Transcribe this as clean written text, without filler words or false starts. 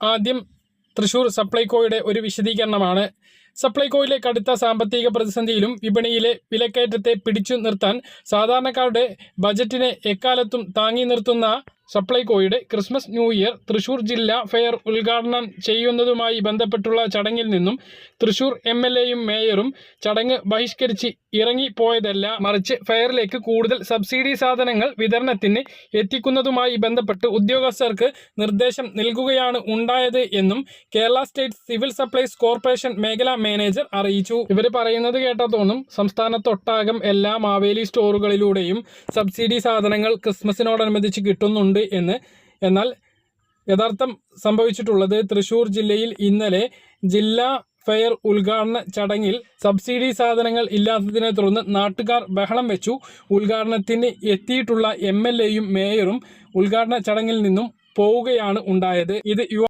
ആദ്യം തൃശൂർ സപ്ലൈകോയുടെ ഒരു വിശദീകരണമാണ്. സപ്ലൈകോയിലെ കടുത്ത സാമ്പത്തിക പ്രതിസന്ധിയിലും വിപണിയിലെ വിലക്കയറ്റത്തെ പിടിച്ചു നിർത്താൻ സാധാരണക്കാരുടെ ബജറ്റിനെ എക്കാലത്തും താങ്ങി നിർത്തുന്ന സപ്ലൈകോയുടെ ക്രിസ്മസ് ന്യൂ ഇയർ തൃശൂർ ജില്ലാ ഫെയർ ഉദ്ഘാടനം ചെയ്യുന്നതുമായി ബന്ധപ്പെട്ടുള്ള ചടങ്ങിൽ നിന്നും തൃശൂർ MLAയും മേയറും ചടങ്ങ് ബഹിഷ്കരിച്ച് ഇറങ്ങിപ്പോയതല്ല, മറിച്ച് ഫെയറിലേക്ക് കൂടുതൽ സബ്സിഡി സാധനങ്ങൾ വിതരണത്തിന് എത്തിക്കുന്നതുമായി ബന്ധപ്പെട്ട് ഉദ്യോഗസ്ഥർക്ക് നിർദ്ദേശം നൽകുകയാണ് ഉണ്ടായത് എന്നും Kerala state civil supplies corporation മേഖലാ മാനേജർ അറിയിച്ചു. ഇവർ പറയുന്നത് കേട്ടാൽ തോന്നും സംസ്ഥാനത്തൊട്ടാകം എല്ലാ മാവേലി സ്റ്റോറുകളിലൂടെയും സബ്സിഡി സാധനങ്ങൾ ക്രിസ്മസിനോടനുബന്ധിച്ച് കിട്ടുന്നുണ്ട് എന്ന്. എന്നാൽ യഥാർത്ഥം സംഭവിച്ചിട്ടുള്ളത് തൃശൂർ ജില്ലയിൽ ഇന്നലെ ജില്ലാ ഫെയർ ഉദ്ഘാടന ചടങ്ങിൽ സബ്സിഡി സാധനങ്ങൾ ഇല്ലാത്തതിനെ തുടർന്ന് നാട്ടുകാർ ബഹളം വെച്ചു. ഉദ്ഘാടനത്തിന് എത്തിയിട്ടുള്ള MLAയും മേയറും ഉദ്ഘാടന ചടങ്ങിൽ നിന്നും പോവുകയാണ് ഉണ്ടായത്. ഇത്